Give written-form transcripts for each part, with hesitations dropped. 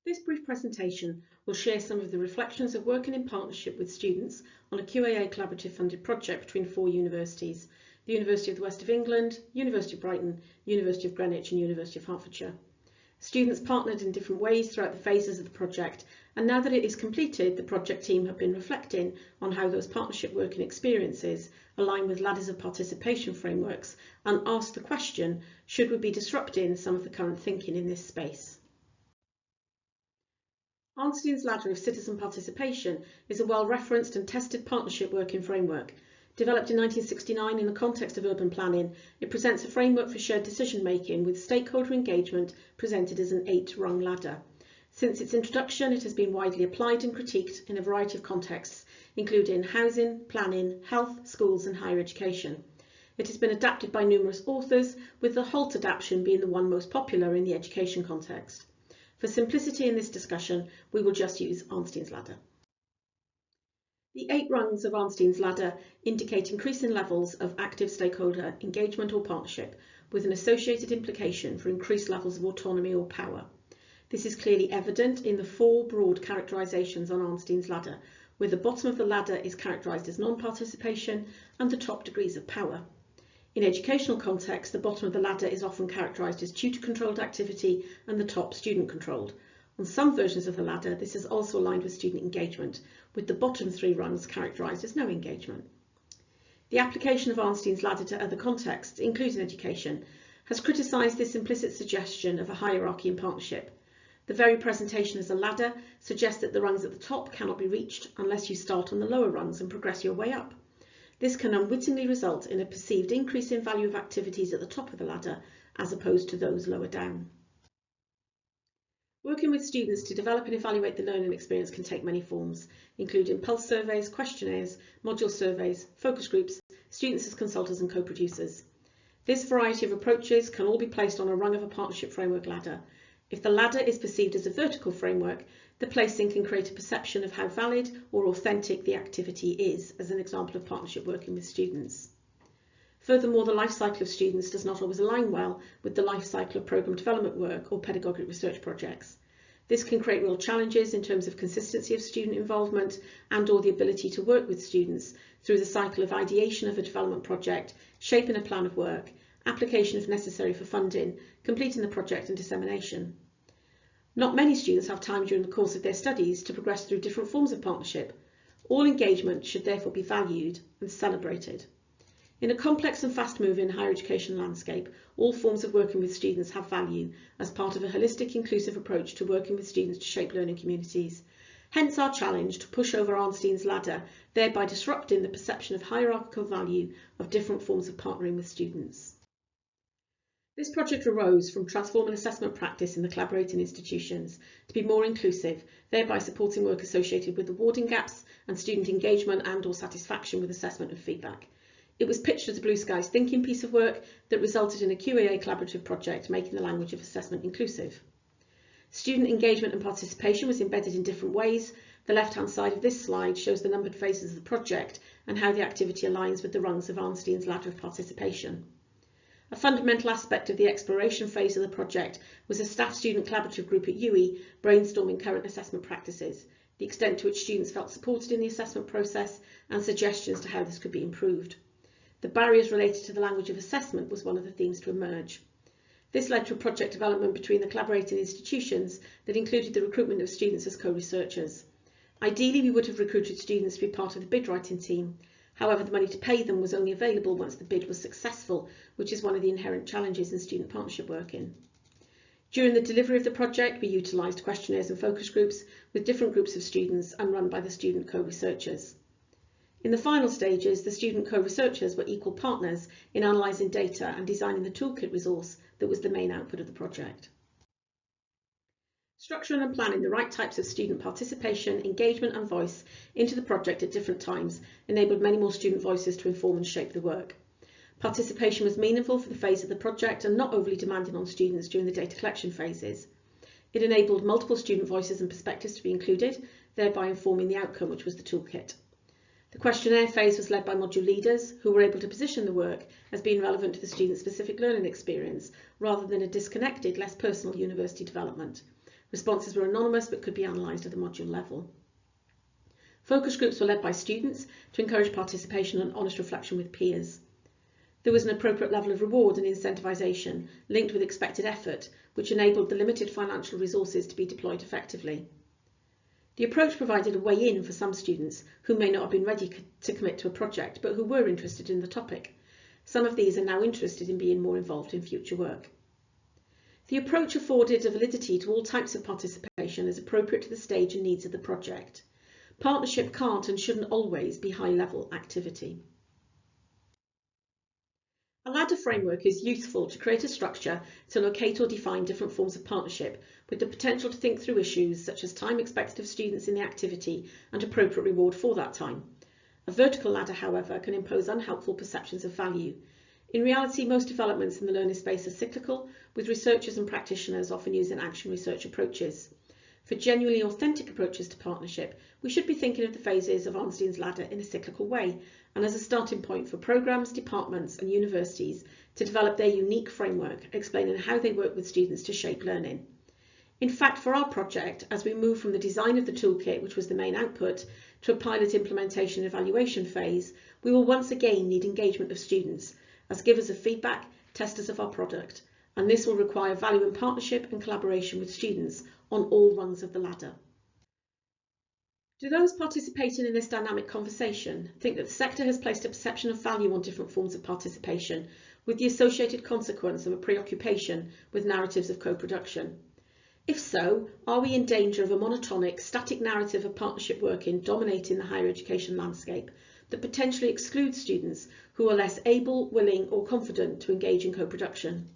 This brief presentation will share some of the reflections of working in partnership with students on a QAA collaborative funded project between 4 universities: the University of the West of England, University of Brighton, University of Greenwich and University of Hertfordshire. Students partnered in different ways throughout the phases of the project, and now that it is completed, the project team have been reflecting on how those partnership working experiences align with ladders of participation frameworks and asked the question, should we be disrupting some of the current thinking in this space? Arnstein's ladder of citizen participation is a well-referenced and tested partnership working framework. Developed in 1969 in the context of urban planning, it presents a framework for shared decision-making with stakeholder engagement presented as an 8-rung ladder. Since its introduction, it has been widely applied and critiqued in a variety of contexts, including housing, planning, health, schools and higher education. It has been adapted by numerous authors, with the Holt adaptation being the one most popular in the education context. For simplicity in this discussion, we will just use Arnstein's ladder. The 8 rungs of Arnstein's ladder indicate increasing levels of active stakeholder engagement or partnership, with an associated implication for increased levels of autonomy or power. This is clearly evident in the 4 broad characterisations on Arnstein's ladder, where the bottom of the ladder is characterised as non-participation and the top degrees of power. In educational context, the bottom of the ladder is often characterised as tutor-controlled activity and the top student-controlled. On some versions of the ladder, this is also aligned with student engagement, with the bottom 3 rungs characterised as no engagement. The application of Arnstein's ladder to other contexts, including education, has criticised this implicit suggestion of a hierarchy in partnership. The very presentation as a ladder suggests that the rungs at the top cannot be reached unless you start on the lower rungs and progress your way up. This can unwittingly result in a perceived increase in value of activities at the top of the ladder as opposed to those lower down. Working with students to develop and evaluate the learning experience can take many forms, including pulse surveys, questionnaires, module surveys, focus groups, students as consultants and co-producers. This variety of approaches can all be placed on a rung of a partnership framework ladder. If the ladder is perceived as a vertical framework, the placing can create a perception of how valid or authentic the activity is, as an example of partnership working with students. Furthermore, the life cycle of students does not always align well with the life cycle of programme development work or pedagogic research projects. This can create real challenges in terms of consistency of student involvement and/or the ability to work with students through the cycle of ideation of a development project, shaping a plan of work, application if necessary for funding, completing the project and dissemination. Not many students have time during the course of their studies to progress through different forms of partnership. All engagement should therefore be valued and celebrated. In a complex and fast-moving higher education landscape, all forms of working with students have value as part of a holistic, inclusive approach to working with students to shape learning communities. Hence our challenge to push over Arnstein's ladder, thereby disrupting the perception of hierarchical value of different forms of partnering with students. This project arose from transforming assessment practice in the collaborating institutions to be more inclusive, thereby supporting work associated with awarding gaps and student engagement and/or satisfaction with assessment and feedback. It was pitched as a blue skies thinking piece of work that resulted in a QAA collaborative project making the language of assessment inclusive. Student engagement and participation was embedded in different ways. The left-hand side of this slide shows the numbered phases of the project and how the activity aligns with the rungs of Arnstein's ladder of participation. A fundamental aspect of the exploration phase of the project was a staff-student collaborative group at UE brainstorming current assessment practices, the extent to which students felt supported in the assessment process, and suggestions to how this could be improved. The barriers related to the language of assessment was one of the themes to emerge. This led to a project development between the collaborating institutions that included the recruitment of students as co-researchers. Ideally, we would have recruited students to be part of the bid writing team. However, the money to pay them was only available once the bid was successful, which is one of the inherent challenges in student partnership working. During the delivery of the project, we utilised questionnaires and focus groups with different groups of students and run by the student co-researchers. In the final stages, the student co-researchers were equal partners in analysing data and designing the toolkit resource that was the main output of the project. Structuring and planning the right types of student participation, engagement and voice into the project at different times enabled many more student voices to inform and shape the work. Participation was meaningful for the phase of the project and not overly demanding on students during the data collection phases. It enabled multiple student voices and perspectives to be included, thereby informing the outcome, which was the toolkit. The questionnaire phase was led by module leaders who were able to position the work as being relevant to the student's specific learning experience rather than a disconnected, less personal university development. Responses were anonymous but could be analysed at the module level. Focus groups were led by students to encourage participation and honest reflection with peers. There was an appropriate level of reward and incentivisation linked with expected effort, which enabled the limited financial resources to be deployed effectively. The approach provided a way in for some students who may not have been ready to commit to a project, but who were interested in the topic. Some of these are now interested in being more involved in future work. The approach afforded a validity to all types of participation as appropriate to the stage and needs of the project. Partnership can't and shouldn't always be high-level activity. A ladder framework is useful to create a structure to locate or define different forms of partnership with the potential to think through issues such as time expected of students in the activity and appropriate reward for that time. A vertical ladder, however, can impose unhelpful perceptions of value. In reality, most developments in the learning space are cyclical, with researchers and practitioners often using action research approaches. For genuinely authentic approaches to partnership, we should be thinking of the phases of Arnstein's ladder in a cyclical way, and as a starting point for programmes, departments and universities to develop their unique framework, explaining how they work with students to shape learning. In fact, for our project, as we move from the design of the toolkit, which was the main output, to a pilot implementation and evaluation phase, we will once again need engagement of students as givers of feedback, testers of our product, and this will require value in partnership and collaboration with students on all rungs of the ladder. Do those participating in this dynamic conversation think that the sector has placed a perception of value on different forms of participation, with the associated consequence of a preoccupation with narratives of co-production? If so, are we in danger of a monotonic, static narrative of partnership working dominating the higher education landscape that potentially excludes students who are less able, willing or confident to engage in co-production?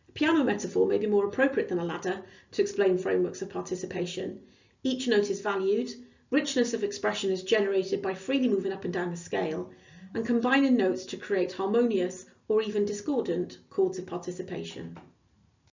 A piano metaphor may be more appropriate than a ladder to explain frameworks of participation. Each note is valued, richness of expression is generated by freely moving up and down the scale, and combining notes to create harmonious or even discordant chords of participation.